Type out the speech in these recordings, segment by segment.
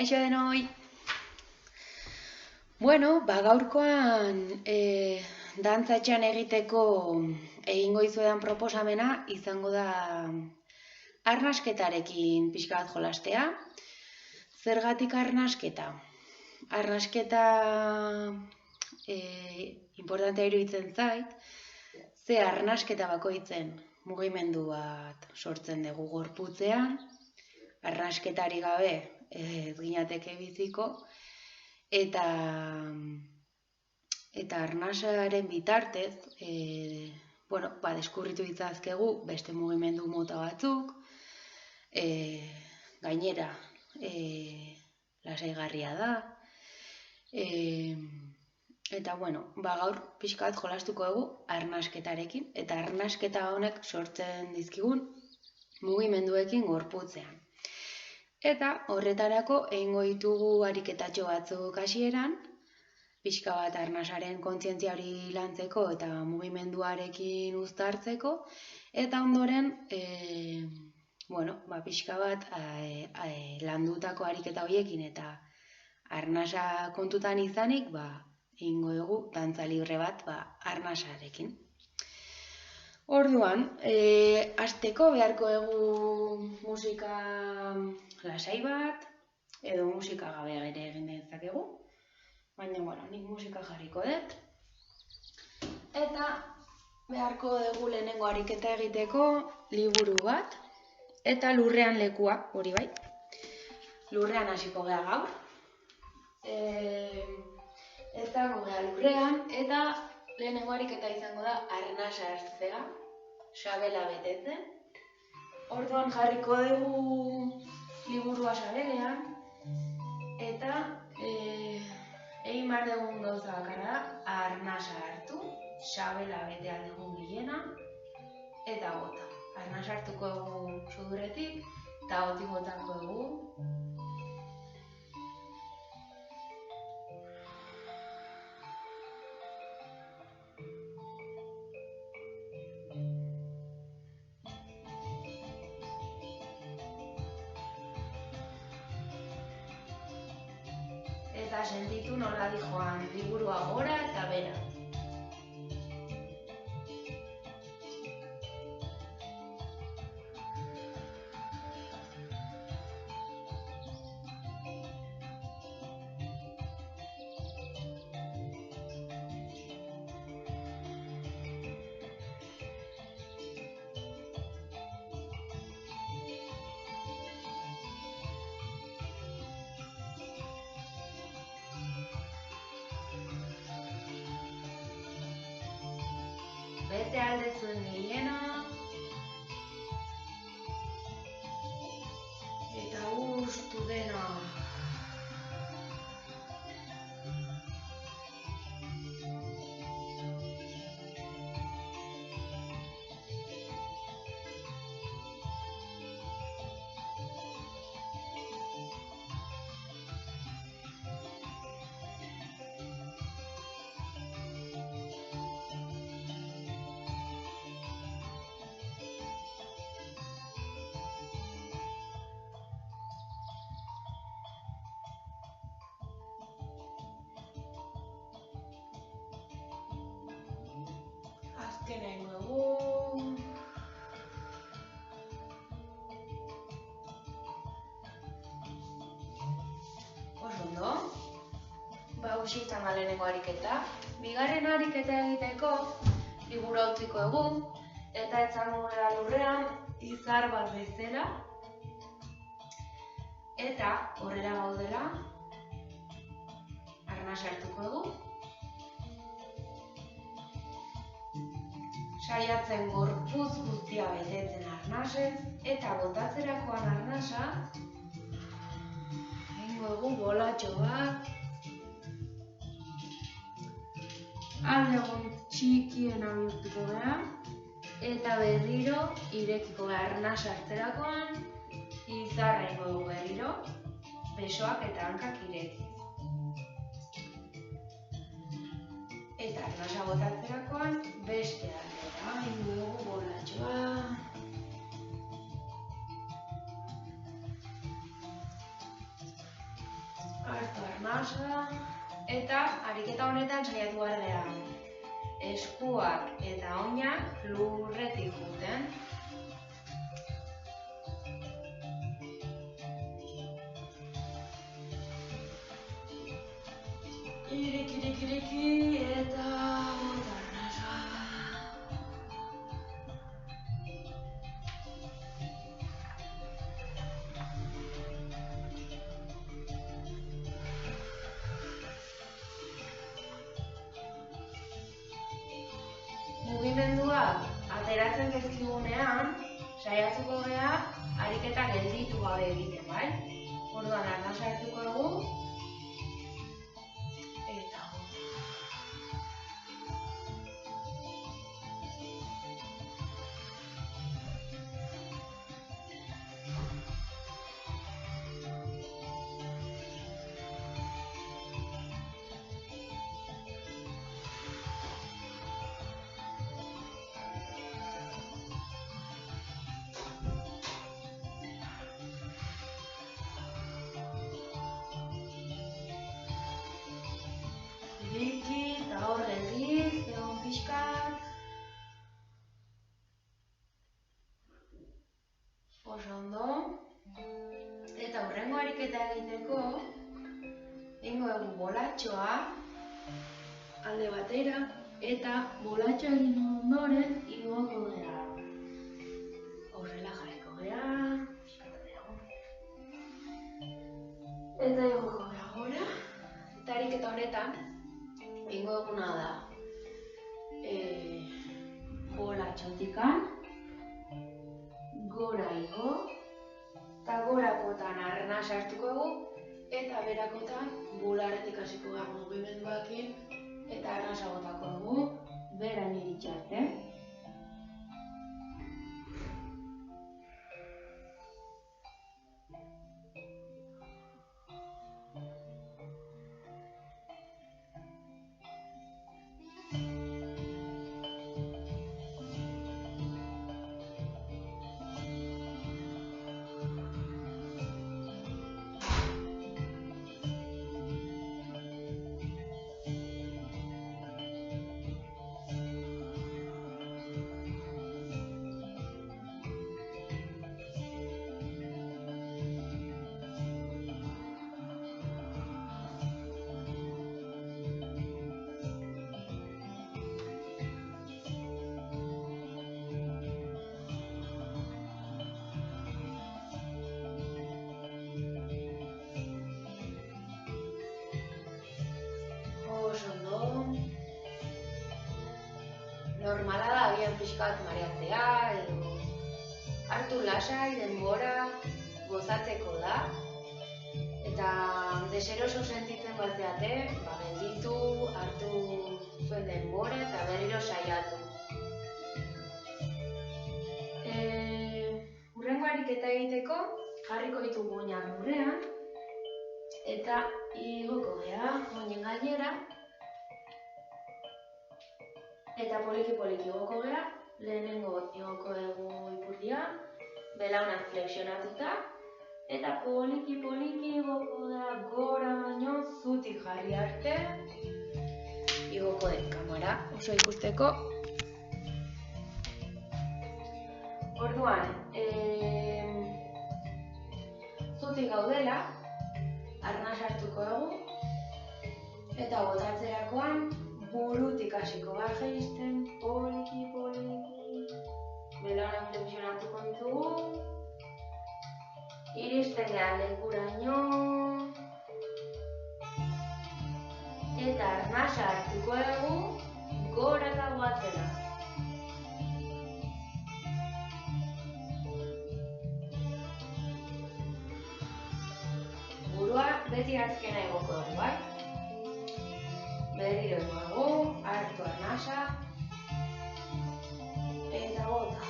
Kaixo denoi! Bueno, gaurkoan dantzatxean egiteko egingo dizuedan proposamena izango da arnasketarekin pixka bat jolastea. Zergatik arnasketa? Arnasketa importantea iruditzen zait, ze arnasketa bakoitzen mugimendu bat sortzen dugu gorputzean, arnasketari gabe ez ginateke biziko, eta arnasaren bitartez, deskurritu ditzazkegu beste mugimendu mota batzuk, gainera lasaigarria da, eta gaur pixka bat jolastuko dugu arnasketarekin, eta arnasketa honek sortzen dizkigun mugimenduekin gorputzean. Eta horretarako egingo ditugu ariketatxo batzuk hasieran, pixka bat arnasaren kontzientzia hori lantzeko eta mugimenduarekin uztartzeko, eta ondoren, pixka bat landutako ariketa horiekin eta arnasa kontutan izanik, egingo dugu dantza libre bat arnasarekin. Orduan, hasteko beharko dugu musika lasai bat, edo musika gabe ere egin dezakegu. Baina, nik musika jarriko dut. Eta beharko dugu lehenengo ariketa egiteko liburu bat, eta lurrean lekua, hori bai. Lurrean hasiko gea gaur. Eta gogea lurrean, eta lehenengo ariketa izango da arnasa hartzea, sabela betetzen. Orduan jarriko dugu liburua sabelean, eta egin behar dugun gauza bakarra da arnasa hartu, sabela bete ahal dugun bilena, eta bota. Arnasa hartuko dugu suduretik, eta gotik botako dugu. Eta sentitu nola dijoan liburua gora eta bera. Bete alde zuen gehiena, eta gustu dena. Azken egin dugu. Oso ondo. Hauxe izan da lehenengo ariketa. Bigarren ariketa egiteko liburua utziko dugu, eta etzango gara lurrean izar bat bezala. Eta horrela gaudela arnasa hartuko dugu. Saiatzen gorputz guztia betetzen arnasez, eta botatzerakoan arnasa egingo dugu bolatxo bat. Aldegun txikiena bihurtuko gara, eta berriro irekiko gara arnasa hartzerakoan, izarra egingo dugu berriro, besoak eta hankak irekiz. Eta arnasa botatzerakoan beste aldera egingo dugu bolatxoa. arnasa, eta ariketa honetan saiatu behar gara eskuak eta oinak lurretik juten. Iriki eta arnasa. Mugimenduak ateratzen dizkigunean, saiatuko gea ariketa gelditu gabe egiten, bai? Orduan arnasa hartuko dugu eta iriki eta horretik, egon pixkat. Oso ondo. Eta hurrengo ariketa egiteko, egingo dugu bolatxoa alde batera, eta bolatxoa egin ondoren igoko gera. Horrela jarriko gera, eta igoko gera gora. Eta ariketa honetan, egingo duguna da bolatxotikan gora igo, eta gorakotan arnasa hartuko dugu, eta berakotan bularretik hasiko gara mugimenduakin, eta arnasa botako dugu, beran iritsi arte. Oso ondo. Normala da agian pixkat mareatzea, edo hartu lasai, denbora, gozatzeko da. Eta deseroso sentitzen bazeate, gelditu, hartu zuen denbora eta berriro saiatu. Hurrengo ariketa egiteko, jarriko ditugu oinak lurrean, eta igoko gea oinen gainera, eta poliki igoko gea, lehenengo igoko dugu ipurdia, belaunak flexionatuta, eta poliki igoko gea gora baino zutik jarri arte, igoko den kamera oso ikusteko. Orduan, zutik gaudela, arnasa hartuko dugu, eta botatzerakoan burutik hasiko gara jaisten, poliki, belaunak flexionatuko ditugu, iristen gara lekuraino, eta arnasa hartuko dugu gora eta goatzera. Burua beti azkena igoko dugu, bai? Berriro egoago, hartu arnasa, eta bota.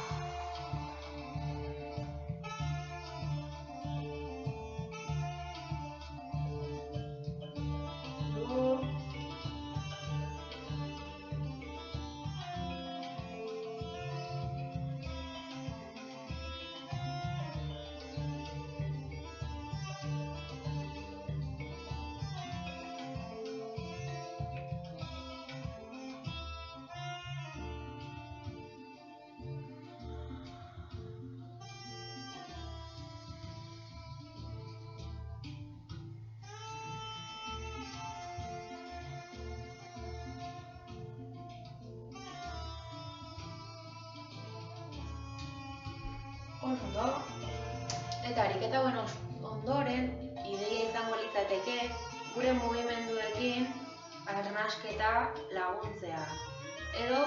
ondo. Eta ariketa ondoren, ideia izango litzateke, gure mugimenduekin arnasketa laguntzea. Edo,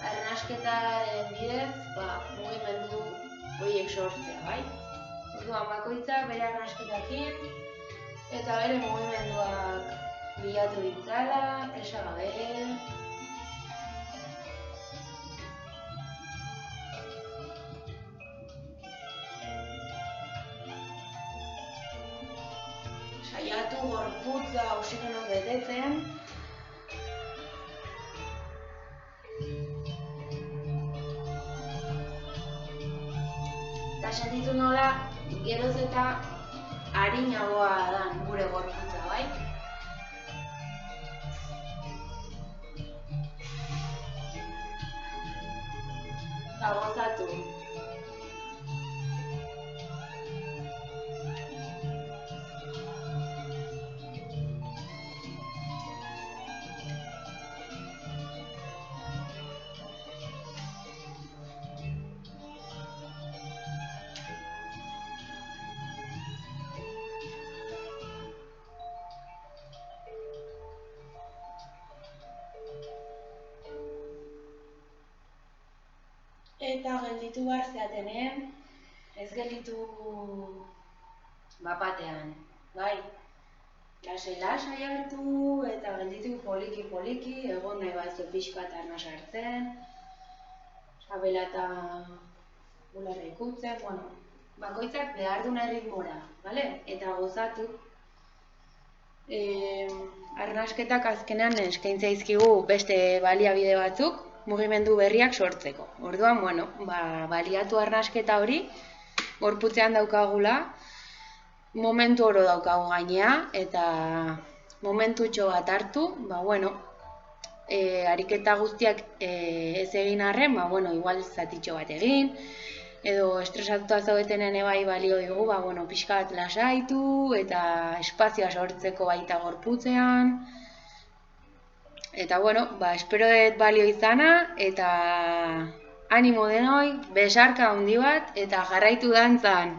arnasketaren bidez, mugimendu horiek sortzea, bai? Orduan bakoitzak bere arnasketakin eta bere mugimenduak bilatu ditzala, presa gabe. Saiatu gorputza oxigenoz betetzen. Eta sentitu nola geroz eta arinagoa dan gure gorputza, bai? Eta gozatu. Eta gelditu behar zeatenen, ez gelditu bapatean, bai? Lasai hartu eta gelditu poliki, egon nahi bat pixka eta arnasa hartzen, sabela eta bularra ikutzen, bakoitzak behar duen erritmora, bale? Eta gozatu. Arnasketak azkenean eskaintza izkigu beste baliabide batzuk, mugimendu berriak sortzeko. Orduan, baliatu arnasketa hori, gorputzean daukagula, momentu oro daukagu gainea, eta momentutxo bat hartu, ariketa guztiak ez egin arren, igual zatitxo bat egin, edo estresatuta zaudetenen bai balio digu, pixka bat lasaitu, eta espazioa sortzeko baita gorputzean. Eta espero dut balio izana, eta animo denoi, besarka handi bat, eta jarraitu dantzan.